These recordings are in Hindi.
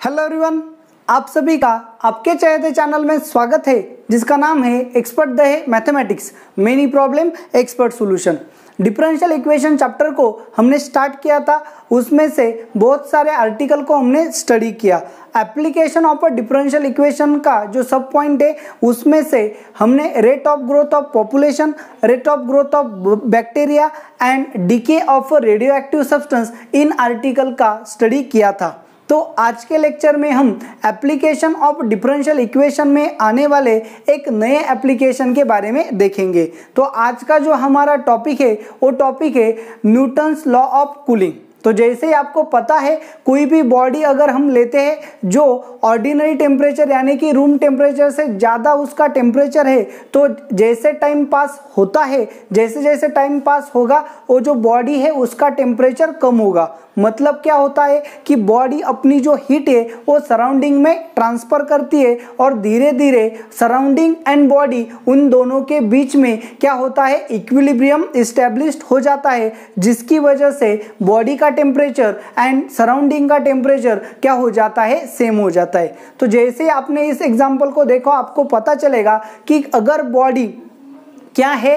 हेलो एवरीवन, आप सभी का आपके चहेते चैनल में स्वागत है जिसका नाम है एक्सपर्ट द है mathematics many problem expert solution. Differential equation chapter को हमने स्टार्ट किया था, उसमें से बहुत सारे आर्टिकल को हमने स्टडी किया। Application of a differential equation का जो सब पॉइंट है उसमें से हमने rate of growth of population, rate of growth of bacteria and DK of radio active substance in article का स्टडी किया था। तो आज के लेक्चर में हम एप्लीकेशन ऑफ डिफरेंशियल इक्वेशन में आने वाले एक नए एप्लीकेशन के बारे में देखेंगे। तो आज का जो हमारा टॉपिक है वो टॉपिक है न्यूटन्स लॉ ऑफ कूलिंग। तो जैसे ही आपको पता है, कोई भी बॉडी अगर हम लेते हैं जो ऑर्डिनरी टेम्परेचर यानी कि रूम टेम्परेचर से ज़्यादा उसका टेम्परेचर है, तो जैसे टाइम पास होता है, जैसे जैसे टाइम पास होगा वो जो बॉडी है उसका टेम्परेचर कम होगा। मतलब क्या होता है कि बॉडी अपनी जो हीट है वो सराउंडिंग में ट्रांसफ़र करती है और धीरे धीरे सराउंडिंग एंड बॉडी उन दोनों के बीच में क्या होता है, इक्विलिब्रियम इस्टेब्लिश्ड हो जाता है, जिसकी वजह से बॉडी का टेम्परेचर एंड सराउंडिंग का टेम्परेचर क्या हो जाता है, सेम हो जाता है। तो जैसे आपने इस एग्जांपल को देखो, आपको पता चलेगा कि अगर बॉडी क्या है,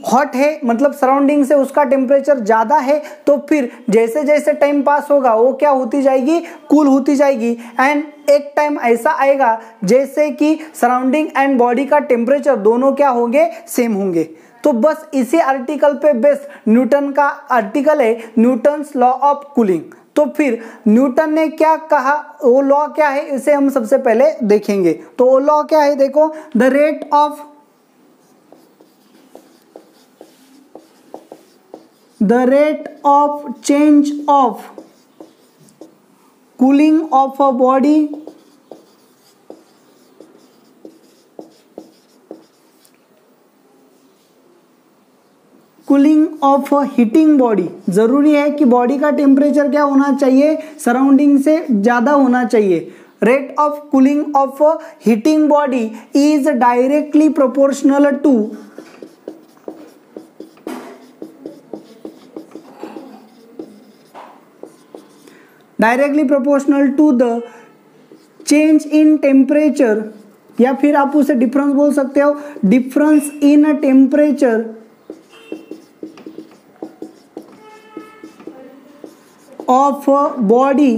हॉट है, मतलब सराउंडिंग से उसका टेम्परेचर ज़्यादा है, तो फिर जैसे जैसे टाइम पास होगा वो क्या होती जाएगी, कूल होती जाएगी। एंड एक टाइम ऐसा आएगा जैसे कि सराउंडिंग एंड बॉडी का टेम्परेचर दोनों क्या होंगे, सेम होंगे। तो बस इसी आर्टिकल पे बेस न्यूटन का आर्टिकल है न्यूटन्स लॉ ऑफ कूलिंग। तो फिर न्यूटन ने क्या कहा, वो लॉ क्या है, इसे हम सबसे पहले देखेंगे। तो वो लॉ क्या है, देखो, the rate of change of cooling of a body cooling of heating body. जरूरी है कि बॉडी का टेम्परेचर क्या होना चाहिए, सराउंडिंग से ज़्यादा होना चाहिए। Rate of cooling of heating body is directly proportional to the change in temperature, या फिर आप उसे डिफरेंस बोल सकते हो, difference in temperature of body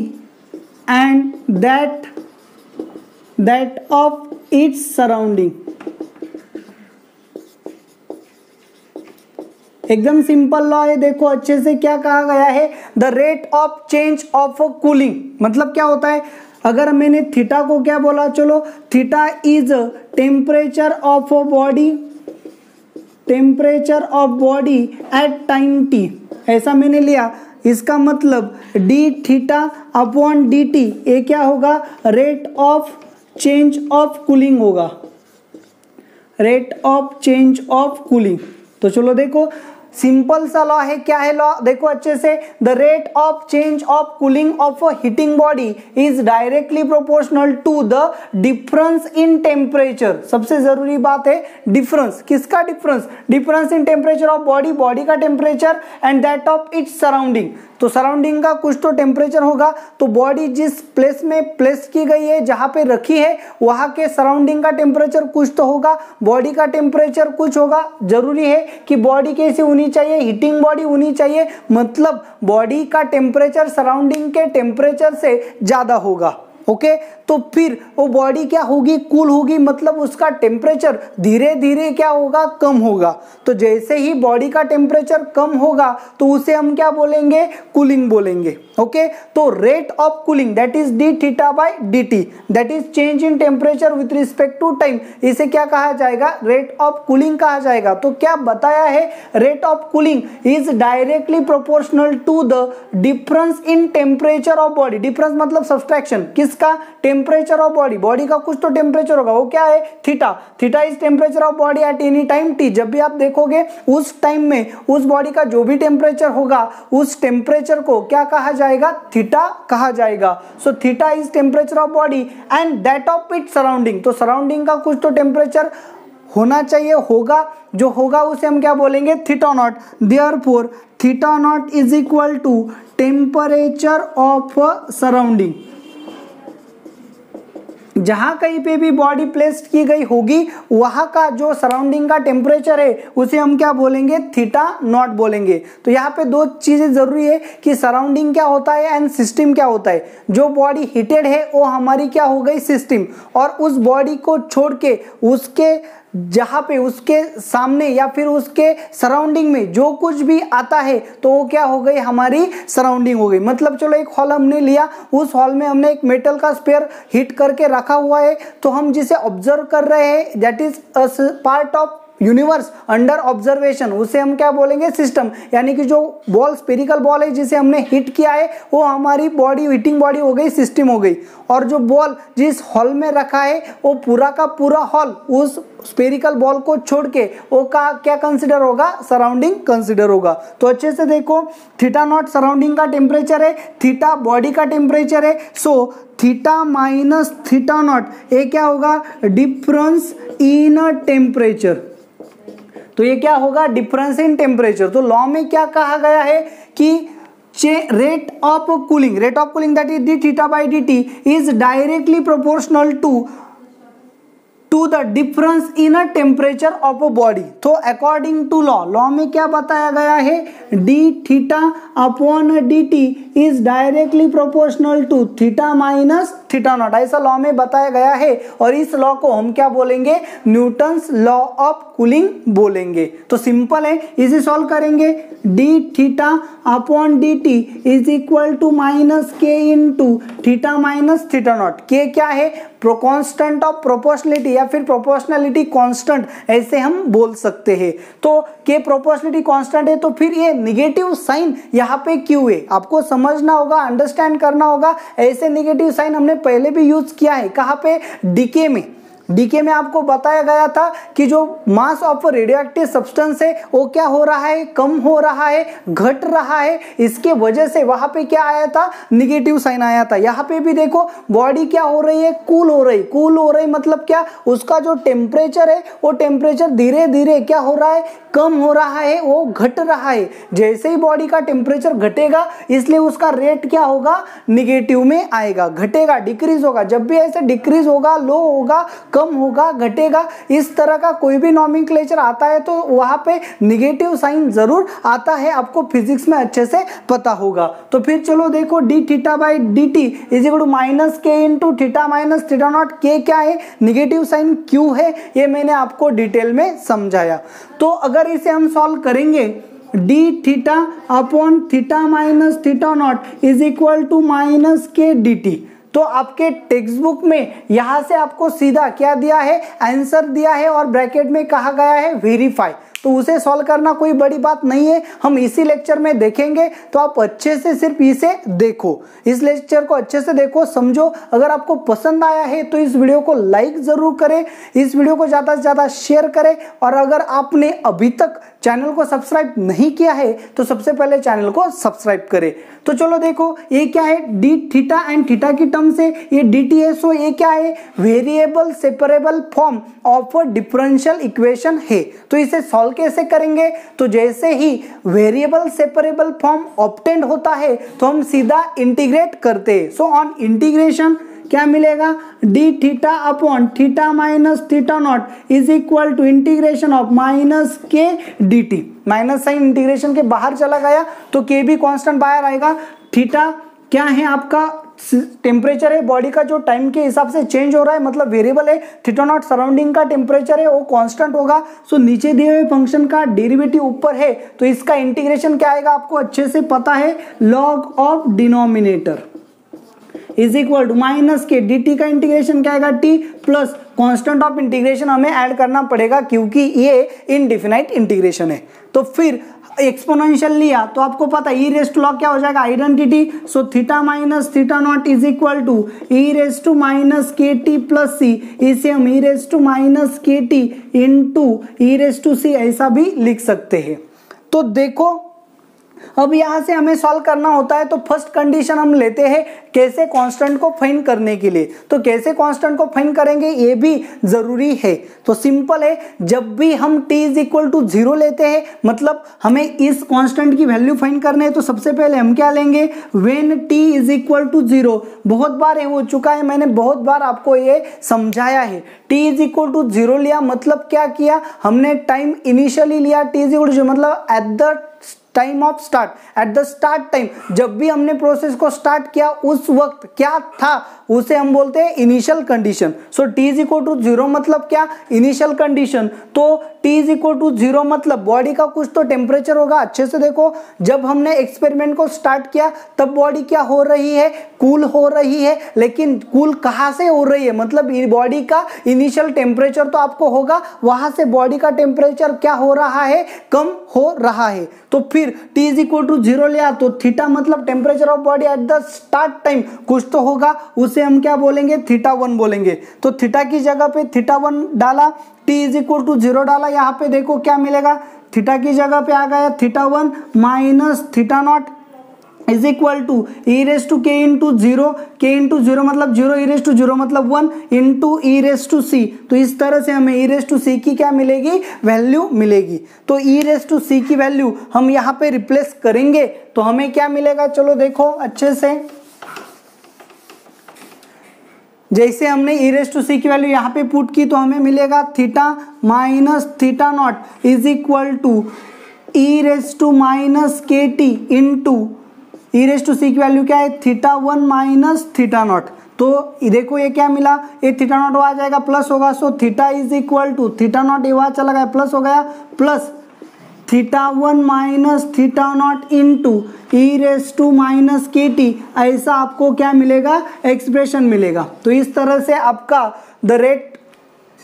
and that of its surrounding। एकदम सिंपल लॉ है, देखो अच्छे से क्या कहा गया है, the rate of change of cooling. मतलब क्या होता है, अगर मैंने थीटा को क्या बोला, चलो theta is temperature of body, temperature of body at time T, ऐसा मैंने लिया। इसका मतलब D theta upon D T, ये क्या होगा, rate of change of cooling होगा, rate of change of cooling. तो चलो देखो, सिंपल सा लॉ है, क्या है लॉ, देखो अच्छे से, the rate of change of cooling of a heating body is directly proportional to the difference in temperature. सबसे जरूरी बात है डिफरेंस, किसका difference, difference in temperature of body, body का temperature and that of its surrounding. तो सराउंडिंग का कुछ तो टेम्परेचर होगा, तो बॉडी जिस प्लेस में प्लेस की गई है, जहां पे रखी है, वहां के सराउंडिंग का टेम्परेचर कुछ तो होगा, बॉडी का टेम्परेचर कुछ होगा। जरूरी है कि बॉडी कैसी होनी चाहिए, हीटिंग बॉडी होनी चाहिए, मतलब बॉडी का टेम्परेचर सराउंडिंग के टेम्परेचर से ज्यादा होगा। ओके, तो फिर वो बॉडी क्या होगी, कूल होगी, मतलब उसका टेम्परेचर धीरे धीरे क्या होगा, कम होगा। तो जैसे ही बॉडी का टेम्परेचर कम होगा तो उसे हम क्या बोलेंगे, कूलिंग बोलेंगे। ओके, तो rate of cooling that is d theta by d t, that is change in temperature with respect to time, इसे क्या कहा जाएगा, रेट ऑफ कूलिंग कहा जाएगा। तो क्या बताया है, rate of cooling is directly proportional to the difference in temperature of body. Difference मतलब सब्सट्रैक्शन, किसका, टेम्परेचर ऑफ बॉडी, बॉडी का कुछ तो टेम्परेचर होगा, वो क्या है, theta. Theta is temperature of body at any time t. जब भी आप देखोगे उस टाइम में उस बॉडी का जो भी टेम्परेचर होगा, उस टेम्परेचर को क्या कहा जाएगा, थीटा कहा जाएगा। सो theta is temperature of body and that of it surrounding. तो सराउंडिंग का कुछ तो टेम्परेचर होना चाहिए, होगा, जो होगा उसे हम क्या बोलेंगे, theta naught. Therefore theta naught is equal to temperature of surrounding. जहां कहीं पे भी बॉडी प्लेस्ड की गई होगी वहां का जो सराउंडिंग का टेम्परेचर है उसे हम क्या बोलेंगे, थीटा नॉट बोलेंगे। तो यहाँ पे दो चीजें जरूरी है कि सराउंडिंग क्या होता है एंड सिस्टम क्या होता है। जो बॉडी हीटेड है वो हमारी क्या हो गई, सिस्टम, और उस बॉडी को छोड़ के उसके जहां पे उसके सामने या फिर उसके सराउंडिंग में जो कुछ भी आता है तो वो क्या हो गई, हमारी सराउंडिंग हो गई। मतलब चलो एक हॉल हमने लिया, उस हॉल में हमने एक मेटल का स्फीयर हीट करके रखा हुआ है, तो हम जिसे ऑब्जर्व कर रहे हैं that is a part of universe under observation, उसे हम क्या बोलेंगे, सिस्टम। यानी कि जो बॉल, स्पेरिकल बॉल है जिसे हमने हिट किया है वो हमारी बॉडी, हीटिंग बॉडी हो गई, सिस्टम हो गई। और जो बॉल जिस हॉल में रखा है वो पूरा का पूरा हॉल उस स्पेरिकल बॉल को छोड़ के वो का क्या कंसिडर होगा, सराउंडिंग कंसिडर होगा। तो अच्छे से देखो, थीटा नॉट सराउंडिंग का टेम्परेचर है, थीटा बॉडी का टेम्परेचर है। सो थीटा माइनस थीटा नॉट ये क्या होगा, डिफरेंस इन टेम्परेचर। तो ये क्या होगा, डिफरेंस इन टेम्परेचर। तो लॉ में क्या कहा गया है कि rate of cooling that is d theta by D T is directly proportional to the difference in a temperature of a body. तो अकॉर्डिंग टू लॉ में क्या बताया गया है, d theta upon D T is directly proportional to theta minus theta naught, ऐसा लॉ में बताया गया है। और इस लॉ को हम क्या बोलेंगे, न्यूटन्स लॉ ऑफ कूलिंग बोलेंगे। तो सिंपल है, इसे सॉल्व करेंगे। D theta upon D T is equal to minus K into theta minus theta naught. K क्या है, कांस्टेंट ऑफ प्रोपोर्शनलिटी या फिर प्रोपोर्शनलिटी कांस्टेंट ऐसे हम बोल सकते हैं। तो के प्रोपोर्शनलिटी कांस्टेंट है तो फिर ये नेगेटिव साइन यहाँ पे क्यों है, आपको समझना होगा, अंडरस्टैंड करना होगा। ऐसे नेगेटिव साइन हमने पहले भी यूज किया है, कहाँ पे, डीके में। डीके में आपको बताया गया था कि जो mass of radio active substance है वो क्या हो रहा है, कम हो रहा है, घट रहा है। इसके वजह से वहां पे क्या आया था, निगेटिव साइन आया था। यहाँ पे भी देखो बॉडी क्या हो रही है, कूल हो रही मतलब क्या, उसका जो टेम्परेचर है वो टेम्परेचर धीरे धीरे क्या हो रहा है, कम हो रहा है, वो घट रहा है। जैसे ही बॉडी का टेम्परेचर घटेगा इसलिए उसका रेट क्या होगा, निगेटिव में आएगा, घटेगा, डिक्रीज होगा। जब भी ऐसे डिक्रीज होगा, लो होगा, कम होगा, घटेगा, इस तरह का कोई भी नॉमेनक्लेचर आता है तो वहां पे निगेटिव साइन जरूर आता है, आपको फिजिक्स में अच्छे से पता होगा। तो फिर चलो देखो, D theta by D T is equal to minus K into theta minus theta naught. K क्या है, निगेटिव साइन क्यों है, ये मैंने आपको डिटेल में समझाया। तो अगर इसे हम सॉल्व करेंगे, D theta upon theta minus theta naught is equal to minus के डी टी। तो आपके टेक्स्ट बुक में यहां से आपको सीधा क्या दिया है, आंसर दिया है और ब्रैकेट में कहा गया है वेरीफाई। तो उसे सॉल्व करना कोई बड़ी बात नहीं है, हम इसी लेक्चर में देखेंगे। तो आप अच्छे से सिर्फ इसे देखो, इस लेक्चर को अच्छे से देखो, समझो। अगर आपको पसंद आया है तो इस वीडियो को लाइक जरूर करें, इस वीडियो को ज़्यादा से ज़्यादा शेयर करें। और अगर आपने अभी तक चैनल को सब्सक्राइब नहीं किया है तो सबसे पहले चैनल को सब्सक्राइब करें। तो चलो देखो, ये क्या है, डी थीटा एंड थीटा की टर्म से ये डी टी है। सो ये क्या है, variable separable form of differential equation है। तो इसे सॉल्व कैसे करेंगे, तो जैसे ही वेरिएबल सेपरेबल फॉर्म ऑब्टेंड होता है तो हम सीधा इंटीग्रेट करते हैं। सो ऑन इंटीग्रेशन क्या मिलेगा, D theta upon theta minus theta naught is equal to integration of minus के D T. Minus sign integration के बाहर चला गया तो के भी कांस्टेंट बाहर आएगा। थीटा क्या है, आपका टेम्परेचर है, बॉडी का जो टाइम के हिसाब से चेंज हो रहा है, मतलब वेरिएबल है। थीटा नॉट सराउंडिंग का टेम्परेचर है, वो कांस्टेंट होगा। सो नीचे दिए हुए फंक्शन का डेरिवेटिव ऊपर है तो इसका इंटीग्रेशन क्या आएगा, आपको अच्छे से पता है, log of denominator is equal to minus के डी टी का इंटीग्रेशन क्या आएगा, t plus constant of integration हमें ऐड करना पड़ेगा क्योंकि ये इनडिफिनाइट इंटीग्रेशन है। तो फिर एक्सपोनेंशियल लिया तो आपको पता है ई रेस्ट लॉग क्या हो जाएगा, identity. So theta minus theta naught is equal to E raise to minus K T plus C. इसे हम E raise to minus K T into E raise to C ऐसा भी लिख सकते हैं। तो देखो अब यहाँ से हमें सॉल्व करना होता है, तो फर्स्ट कंडीशन हम लेते हैं कैसे कांस्टेंट को फाइंड करने के लिए। तो कैसे कांस्टेंट को फाइंड करेंगे ये भी जरूरी है। तो सिंपल है, जब भी हम t इज इक्वल टू 0 लेते हैं, मतलब हमें इस कांस्टेंट की वैल्यू फाइंड करनी है, तो सबसे पहले हम क्या लेंगे, when t is equal to 0। बहुत बार ये हो चुका है, मैंने बहुत बार आपको ये समझाया है। t इज इक्वल टू 0 लिया मतलब क्या किया, हमने टाइम इनिशियली लिया t इज इक्वल टू 0, मतलब eight the time of start, at the start time, जब भी हमने प्रोसेस को स्टार्ट किया उस वक्त क्या था उसे हम बोलते हैं initial condition. So t is equal to 0 मतलब क्या, इनिशियल कंडीशन। तो t इज इक्वल टू 0 मतलब बॉडी का कुछ तो टेम्परेचर होगा। अच्छे से देखो, जब हमने एक्सपेरिमेंट को स्टार्ट किया तब बॉडी क्या हो रही है, कूल हो रही है। लेकिन कूल कहाँ से हो रही है, मतलब बॉडी का इनिशियल टेम्परेचर तो आपको होगा, वहां से बॉडी का टेम्परेचर क्या हो रहा है, कम हो रहा है। तो फिर t इज इक्वल टू 0 लिया तो थीटा मतलब temperature of body at the start time कुछ तो होगा, उसे हम क्या बोलेंगे, θ1 बोलेंगे। तो थीटा की जगह पे θ1 डाला, t इज इक्वल टू 0 डाला, यहाँ पे देखो क्या मिलेगा, थीटा की जगह पे आ गया θ1 minus θ0 is equal to E raise to K into 0, K into 0 मतलब 0, ई रेस टू 0 मतलब 1 इंटू ई रेस टू सी। तो इस तरह से हमें ई रेस टू सी की क्या मिलेगी, वैल्यू मिलेगी। तो ई रेस टू सी की वैल्यू हम यहाँ पे रिप्लेस करेंगे तो हमें क्या मिलेगा, चलो देखो अच्छे से। जैसे हमने ई रेस टू सी की वैल्यू यहाँ पे पुट की तो हमें मिलेगा theta minus θ0 is equal to E raise to minus K T into E raise to C की वैल्यू क्या है, θ1 माइनस θ0। तो देखो ये क्या मिला, ये θ0 आ जाएगा प्लस होगा, so theta is equal to θ0 ये वहां चला गया प्लस हो गया, plus θ1 minus θ0 into E raise to minus K T, ऐसा आपको क्या मिलेगा, एक्सप्रेशन मिलेगा। तो इस तरह से आपका the rate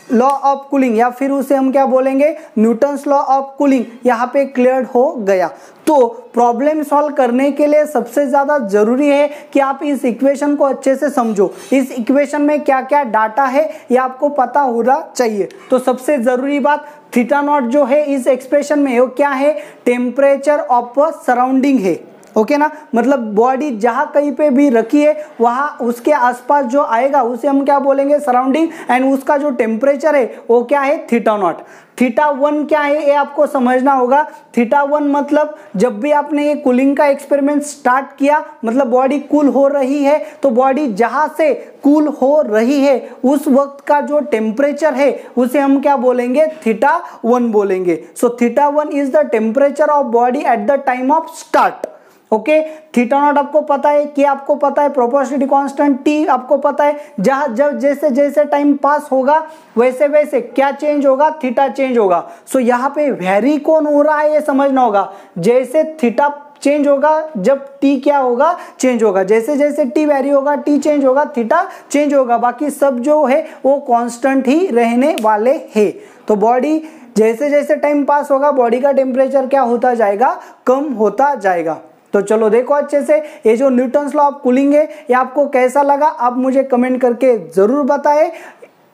law of cooling या फिर उसे हम क्या बोलेंगे, न्यूटन्स लॉ ऑफ कूलिंग यहाँ पे क्लियर हो गया। तो प्रॉब्लम सॉल्व करने के लिए सबसे ज्यादा जरूरी है कि आप इस इक्वेशन को अच्छे से समझो। इस इक्वेशन में क्या क्या डाटा है ये आपको पता होना चाहिए। तो सबसे जरूरी बात, θ0 जो है इस एक्सप्रेशन में वो क्या है, टेम्परेचर ऑफ सराउंडिंग है। ओके ना, मतलब बॉडी जहां कहीं पे भी रखी है वहां उसके आसपास जो आएगा उसे हम क्या बोलेंगे, सराउंडिंग, एंड उसका जो टेम्परेचर है वो क्या है, θ0। θ1 क्या है ये आपको समझना होगा। θ1 मतलब जब भी आपने ये कूलिंग का एक्सपेरिमेंट स्टार्ट किया, मतलब बॉडी कूल हो रही है, तो बॉडी जहां से कूल हो रही है उस वक्त का जो टेम्परेचर है उसे हम क्या बोलेंगे, θ1 बोलेंगे। So θ1 is the temperature of body at the time of start. Okay, θ0 आपको पता है, कि आपको पता है, प्रोपोर्शनलिटी कांस्टेंट t आपको पता है। जब जैसे जैसे टाइम पास होगा वैसे वैसे क्या चेंज होगा, थीटा चेंज होगा। सो यहाँ पे वेरी कौन हो रहा है ये समझना होगा। जैसे थीटा चेंज होगा जब t क्या होगा, चेंज होगा। जैसे जैसे t वेरी होगा t चेंज होगा, थीटा चेंज होगा, बाकी सब जो है वो कांस्टेंट ही रहने वाले हैं। तो बॉडी जैसे जैसे टाइम पास होगा बॉडी का टेम्परेचर क्या होता जाएगा, कम होता जाएगा। तो चलो देखो अच्छे से, ये जो न्यूटन्स लॉ ऑफ कूलिंग है ये आपको कैसा लगा आप मुझे कमेंट करके जरूर बताएं।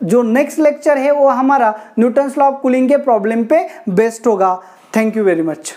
जो नेक्स्ट लेक्चर है वो हमारा न्यूटन्स लॉ ऑफ कूलिंग के प्रॉब्लम पे बेस्ड होगा। Thank you very much.